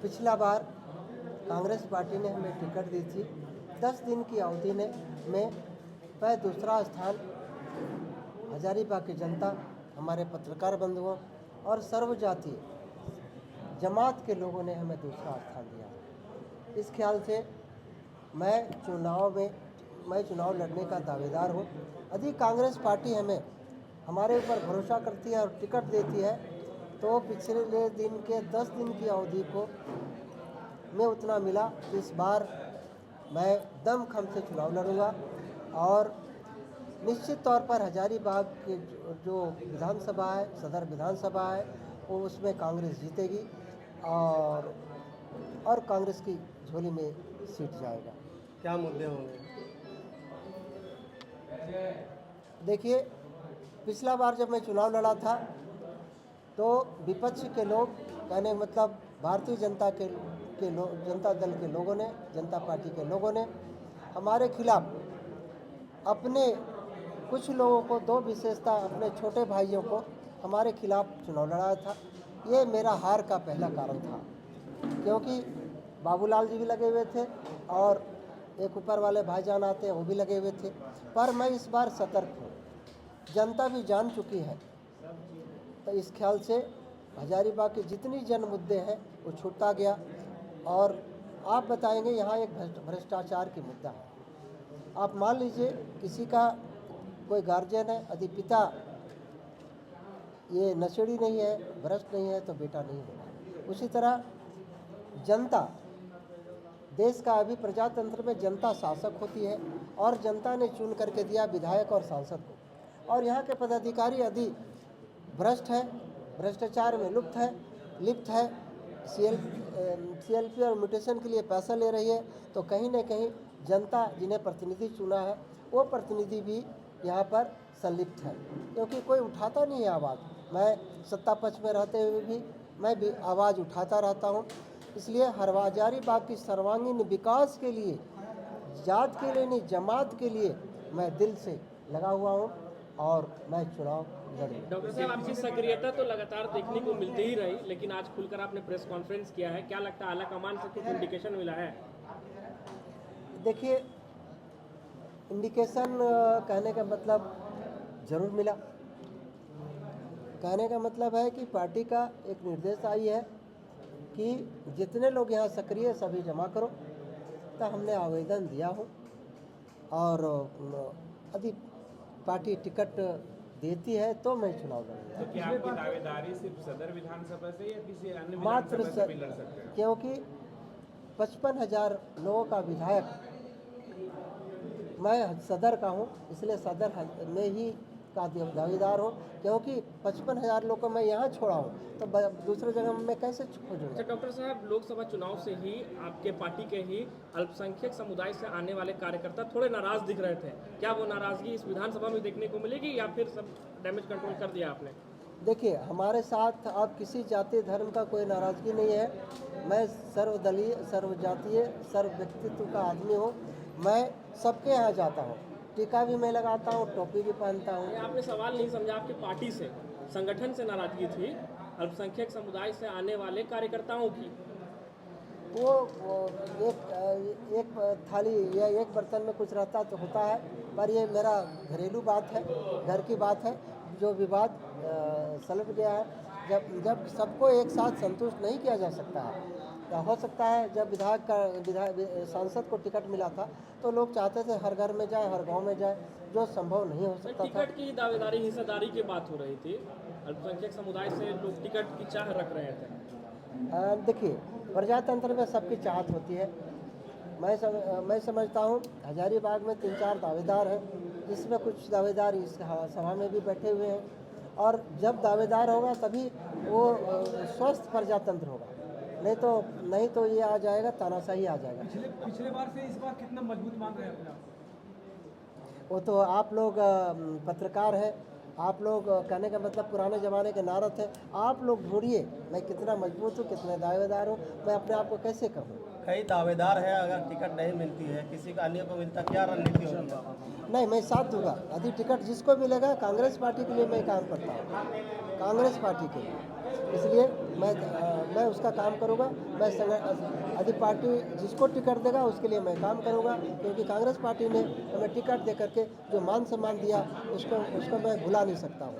पिछला बार कांग्रेस पार्टी ने हमें टिकट दी थी। 10 दिन की अवधि में वह दूसरा स्थान हजारीबाग की जनता, हमारे पत्रकार बंधुओं और सर्वजातीय जमात के लोगों ने हमें दूसरा स्थान दिया। इस ख्याल से मैं चुनाव लड़ने का दावेदार हूँ। यदि कांग्रेस पार्टी हमारे ऊपर भरोसा करती है और टिकट देती है तो पिछले दिन के 10 दिन की अवधि को मैं उतना मिला कि इस बार मैं दमखम से चुनाव लड़ूंगा और निश्चित तौर पर हजारीबाग के जो विधानसभा है, सदर विधानसभा है, वो उसमें कांग्रेस जीतेगी और कांग्रेस की झोली में सीट जाएगा। क्या मुद्दे होंगे? देखिए, पिछला बार जब मैं चुनाव लड़ा था तो विपक्ष के लोग, कहने का मतलब भारतीय जनता दल के लोगों ने, जनता पार्टी के लोगों ने हमारे खिलाफ अपने कुछ लोगों को, दो विशेषता अपने छोटे भाइयों को हमारे खिलाफ चुनाव लड़ाया था। ये मेरा हार का पहला कारण था, क्योंकि बाबूलाल जी भी लगे हुए थे और एक ऊपर वाले भाईजान आते हैं वो भी लगे हुए थे। पर मैं इस बार सतर्क हूँ, जनता भी जान चुकी है, तो इस ख्याल से हजारीबाग के जितनी जन मुद्दे हैं वो छूटता गया। और आप बताएंगे, यहाँ एक भ्रष्टाचार की मुद्दा है। आप मान लीजिए किसी का कोई गार्जियन है, यदि पिता ये नशेड़ी नहीं है, भ्रष्ट नहीं है, तो बेटा नहीं होगा। उसी तरह जनता, देश का अभी प्रजातंत्र में जनता शासक होती है और जनता ने चुन करके दिया विधायक और सांसद को। और यहाँ के पदाधिकारी यदि भ्रष्ट है, भ्रष्टाचार में लिप्त है, CLP और म्यूटेशन के लिए पैसा ले रही है, तो कहीं न कहीं जनता जिन्हें प्रतिनिधि चुना है वो प्रतिनिधि भी यहाँ पर संलिप्त है, क्योंकि कोई उठाता नहीं है आवाज़। मैं सत्ता पक्ष में रहते हुए भी मैं भी आवाज़ उठाता रहता हूँ। इसलिए हजारीबाग की सर्वांगीण विकास के लिए, जात के लिए नहीं, जमात के लिए मैं दिल से लगा हुआ हूँ और मैं चुनाव लड़ूंगा। डॉक्टर साहब, आपकी सक्रियता तो लगातार देखने को मिलती ही रही, लेकिन आज खुलकर आपने प्रेस कॉन्फ्रेंस किया है। क्या लगता है, आला कमान से कुछ इंडिकेशन मिला है? देखिए, इंडिकेशन कहने का मतलब ज़रूर मिला। कहने का मतलब है कि पार्टी का एक निर्देश आई है कि जितने लोग यहाँ सक्रिय सभी जमा करो। तो हमने आवेदन दिया हो और यदि पार्टी टिकट देती है तो मैं चुनाव लड़ूंगा। तो क्या आपकी दावेदारी सिर्फ सदर विधानसभा से या किसी अन्य मात्र विधानसभा से भी लड़ सकते हैं? क्योंकि 55,000 लोगों का विधायक मैं सदर का हूँ, इसलिए सदर में ही का दावेदार हूँ, क्योंकि 55,000 लोग को मैं यहाँ छोड़ा हूँ तो दूसरे जगह मैं कैसे खोजूँगा। अच्छा डॉक्टर साहब, लोकसभा चुनाव से ही आपके पार्टी के ही अल्पसंख्यक समुदाय से आने वाले कार्यकर्ता थोड़े नाराज दिख रहे थे। क्या वो नाराजगी इस विधानसभा में देखने को मिलेगी या फिर सब डैमेज कंट्रोल कर दिया आपने? देखिए, हमारे साथ अब किसी जाति धर्म का कोई नाराज़गी नहीं है। मैं सर्वदलीय, सर्वजातीय, सर्व व्यक्तित्व का आदमी हूँ। मैं सबके यहाँ जाता हूँ, टीका भी मैं लगाता हूँ, टोपी भी पहनता हूँ। आपने सवाल नहीं समझा, आपकी पार्टी से, संगठन से नाराजगी थी अल्पसंख्यक समुदाय से आने वाले कार्यकर्ताओं की। वो एक थाली या एक बर्तन में कुछ रहता तो होता है, पर ये मेरा घरेलू बात है, घर की बात है। जो विवाद सलट गया है, जब सबको एक साथ संतुष्ट नहीं किया जा सकता है। या हो सकता है जब सांसद को टिकट मिला था तो लोग चाहते थे हर घर में जाए, हर गांव में जाए, जो संभव नहीं हो सकता था। टिकट की दावेदारी, हिस्सेदारी की बात हो रही थी, अल्पसंख्यक समुदाय से लोग टिकट की चाह रख रहे थे। देखिए, प्रजातंत्र में सबकी चाहत होती है। मैं समझता हूँ हजारीबाग में 3-4 दावेदार हैं, जिसमें कुछ दावेदार इस सभा में भी बैठे हुए हैं, और जब दावेदार होगा तभी वो स्वस्थ प्रजातंत्र होगा। नहीं तो ये आ जाएगा, तानाशाही आ जाएगा। पिछले बार से इस बार कितना मजबूत मान रहे हैं अपने आप? वो तो आप लोग पत्रकार हैं, आप लोग कहने का मतलब पुराने ज़माने के नारद हैं। आप लोग ढूंढिए मैं कितना मजबूत हूँ, कितने दावेदार हूँ। मैं अपने आप को कैसे कहूँ? कई दावेदार हैं, अगर टिकट नहीं मिलती है, किसी का अन्य को मिलता, क्या रणनीति होगी? नहीं, मैं साथ दूंगा। यदि टिकट जिसको मिलेगा, कांग्रेस पार्टी के लिए मैं काम करता हूँ, कांग्रेस पार्टी के लिए, इसलिए मैं उसका काम करूँगा। मैं यदि पार्टी जिसको टिकट देगा उसके लिए मैं काम करूँगा, क्योंकि कांग्रेस पार्टी ने हमें टिकट दे करके जो मान सम्मान दिया उसको मैं भुला नहीं सकता हूँ।